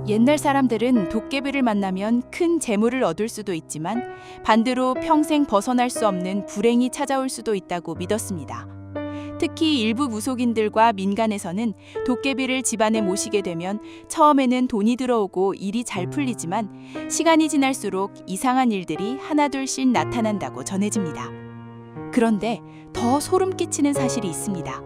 옛날 사람들은 도깨비를 만나면 큰 재물을 얻을 수도 있지만 반대로 평생 벗어날 수 없는 불행이 찾아올 수도 있다고 믿었습니다. 특히 일부 무속인들과 민간에서는 도깨비를 집안에 모시게 되면 처음에는 돈이 들어오고 일이 잘 풀리지만 시간이 지날수록 이상한 일들이 하나둘씩 나타난다고 전해집니다. 그런데 더 소름 끼치는 사실이 있습니다.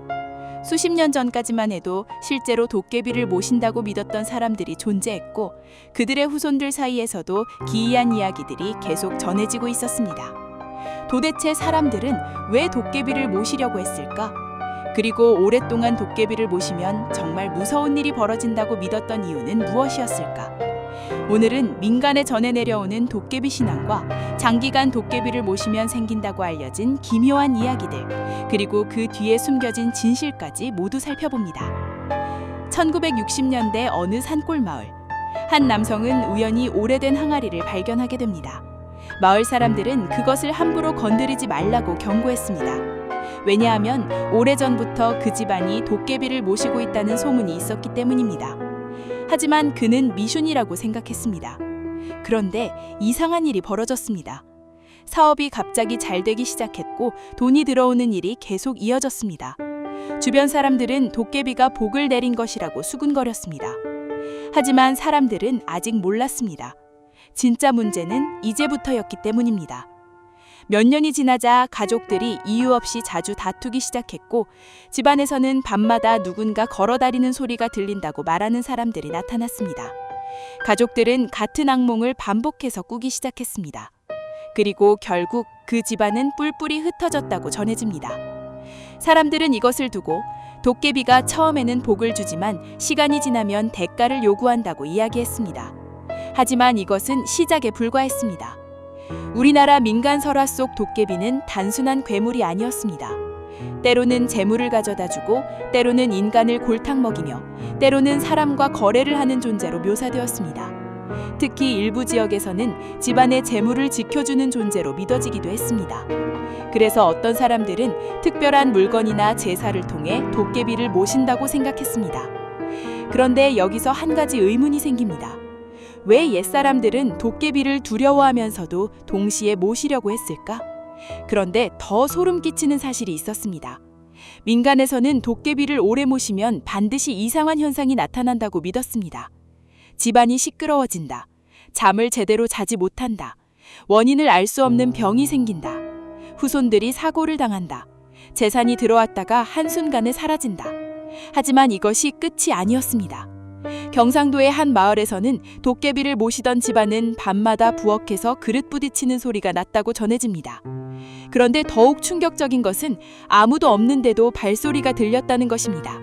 수십 년 전까지만 해도 실제로 도깨비를 모신다고 믿었던 사람들이 존재했고 그들의 후손들 사이에서도 기이한 이야기들이 계속 전해지고 있었습니다. 도대체 사람들은 왜 도깨비를 모시려고 했을까? 그리고 오랫동안 도깨비를 모시면 정말 무서운 일이 벌어진다고 믿었던 이유는 무엇이었을까? 오늘은 민간에 전해 내려오는 도깨비 신앙과 장기간 도깨비를 모시면 생긴다고 알려진 기묘한 이야기들, 그리고 그 뒤에 숨겨진 진실까지 모두 살펴봅니다. 1960년대 어느 산골 마을. 한 남성은 우연히 오래된 항아리를 발견하게 됩니다. 마을 사람들은 그것을 함부로 건드리지 말라고 경고했습니다. 왜냐하면 오래전부터 그 집안이 도깨비를 모시고 있다는 소문이 있었기 때문입니다. 하지만 그는 미슌이라고 생각했습니다. 그런데 이상한 일이 벌어졌습니다. 사업이 갑자기 잘 되기 시작했고 돈이 들어오는 일이 계속 이어졌습니다. 주변 사람들은 도깨비가 복을 내린 것이라고 수군거렸습니다. 하지만 사람들은 아직 몰랐습니다. 진짜 문제는 이제부터였기 때문입니다. 몇 년이 지나자 가족들이 이유 없이 자주 다투기 시작했고 집안에서는 밤마다 누군가 걸어다니는 소리가 들린다고 말하는 사람들이 나타났습니다. 가족들은 같은 악몽을 반복해서 꾸기 시작했습니다. 그리고 결국 그 집안은 뿔뿔이 흩어졌다고 전해집니다. 사람들은 이것을 두고 도깨비가 처음에는 복을 주지만 시간이 지나면 대가를 요구한다고 이야기했습니다. 하지만 이것은 시작에 불과했습니다. 우리나라 민간 설화 속 도깨비는 단순한 괴물이 아니었습니다. 때로는 재물을 가져다주고 때로는 인간을 골탕 먹이며 때로는 사람과 거래를 하는 존재로 묘사되었습니다. 특히 일부 지역에서는 집안의 재물을 지켜주는 존재로 믿어지기도 했습니다. 그래서 어떤 사람들은 특별한 물건이나 제사를 통해 도깨비를 모신다고 생각했습니다. 그런데 여기서 한 가지 의문이 생깁니다. 왜 옛사람들은 도깨비를 두려워하면서도 동시에 모시려고 했을까? 그런데 더 소름 끼치는 사실이 있었습니다. 민간에서는 도깨비를 오래 모시면 반드시 이상한 현상이 나타난다고 믿었습니다. 집안이 시끄러워진다. 잠을 제대로 자지 못한다. 원인을 알 수 없는 병이 생긴다. 후손들이 사고를 당한다. 재산이 들어왔다가 한순간에 사라진다. 하지만 이것이 끝이 아니었습니다. 경상도의 한 마을에서는 도깨비를 모시던 집안은 밤마다 부엌에서 그릇 부딪히는 소리가 났다고 전해집니다. 그런데 더욱 충격적인 것은 아무도 없는데도 발소리가 들렸다는 것입니다.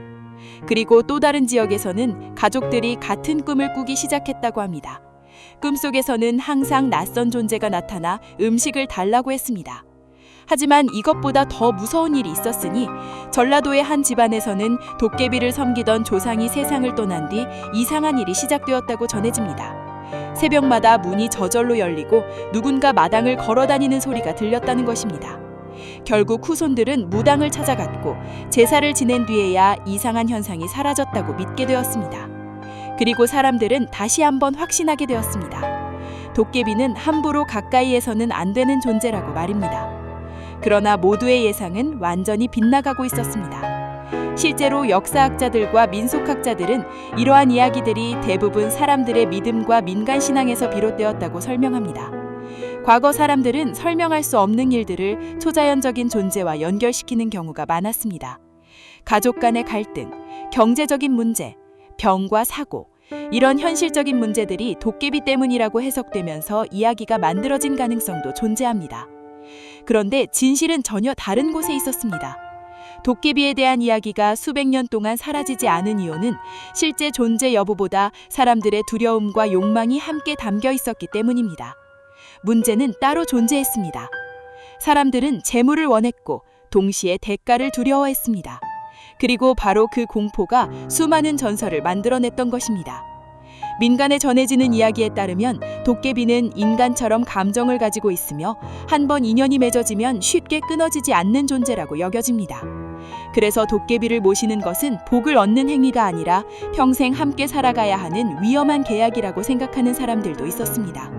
그리고 또 다른 지역에서는 가족들이 같은 꿈을 꾸기 시작했다고 합니다. 꿈속에서는 항상 낯선 존재가 나타나 음식을 달라고 했습니다. 하지만 이것보다 더 무서운 일이 있었으니 전라도의 한 집안에서는 도깨비를 섬기던 조상이 세상을 떠난 뒤 이상한 일이 시작되었다고 전해집니다. 새벽마다 문이 저절로 열리고 누군가 마당을 걸어다니는 소리가 들렸다는 것입니다. 결국 후손들은 무당을 찾아갔고 제사를 지낸 뒤에야 이상한 현상이 사라졌다고 믿게 되었습니다. 그리고 사람들은 다시 한번 확신하게 되었습니다. 도깨비는 함부로 가까이에서는 안 되는 존재라고 말입니다. 그러나 모두의 예상은 완전히 빗나가고 있었습니다. 실제로 역사학자들과 민속학자들은 이러한 이야기들이 대부분 사람들의 믿음과 민간신앙에서 비롯되었다고 설명합니다. 과거 사람들은 설명할 수 없는 일들을 초자연적인 존재와 연결시키는 경우가 많았습니다. 가족 간의 갈등, 경제적인 문제, 병과 사고, 이런 현실적인 문제들이 도깨비 때문이라고 해석되면서 이야기가 만들어진 가능성도 존재합니다. 그런데 진실은 전혀 다른 곳에 있었습니다. 도깨비에 대한 이야기가 수백 년 동안 사라지지 않은 이유는 실제 존재 여부보다 사람들의 두려움과 욕망이 함께 담겨 있었기 때문입니다. 문제는 따로 존재했습니다. 사람들은 재물을 원했고 동시에 대가를 두려워했습니다. 그리고 바로 그 공포가 수많은 전설을 만들어냈던 것입니다. 민간에 전해지는 이야기에 따르면 도깨비는 인간처럼 감정을 가지고 있으며 한 번 인연이 맺어지면 쉽게 끊어지지 않는 존재라고 여겨집니다. 그래서 도깨비를 모시는 것은 복을 얻는 행위가 아니라 평생 함께 살아가야 하는 위험한 계약이라고 생각하는 사람들도 있었습니다.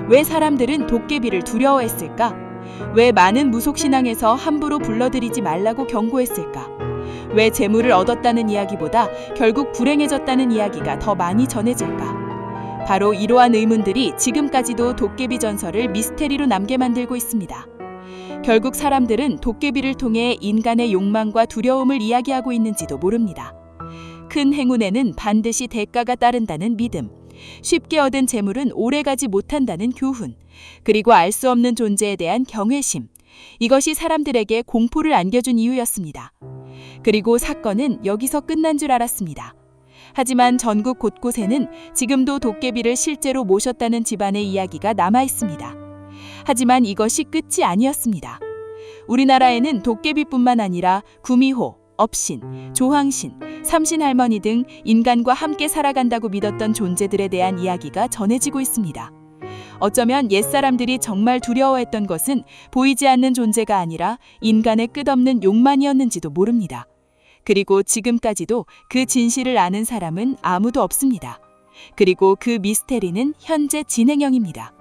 왜 사람들은 도깨비를 두려워했을까? 왜 많은 무속신앙에서 함부로 불러들이지 말라고 경고했을까? 왜 재물을 얻었다는 이야기보다 결국 불행해졌다는 이야기가 더 많이 전해질까? 바로 이러한 의문들이 지금까지도 도깨비 전설을 미스테리로 남게 만들고 있습니다. 결국 사람들은 도깨비를 통해 인간의 욕망과 두려움을 이야기하고 있는지도 모릅니다. 큰 행운에는 반드시 대가가 따른다는 믿음, 쉽게 얻은 재물은 오래가지 못한다는 교훈, 그리고 알 수 없는 존재에 대한 경외심, 이것이 사람들에게 공포를 안겨준 이유였습니다. 그리고 사건은 여기서 끝난 줄 알았습니다. 하지만 전국 곳곳에는 지금도 도깨비를 실제로 모셨다는 집안의 이야기가 남아 있습니다. 하지만 이것이 끝이 아니었습니다. 우리나라에는 도깨비뿐만 아니라 구미호, 업신, 조항신, 삼신할머니 등 인간과 함께 살아간다고 믿었던 존재들에 대한 이야기가 전해지고 있습니다. 어쩌면 옛사람들이 정말 두려워했던 것은 보이지 않는 존재가 아니라 인간의 끝없는 욕망이었는지도 모릅니다. 그리고 지금까지도 그 진실을 아는 사람은 아무도 없습니다. 그리고 그 미스테리는 현재 진행형입니다.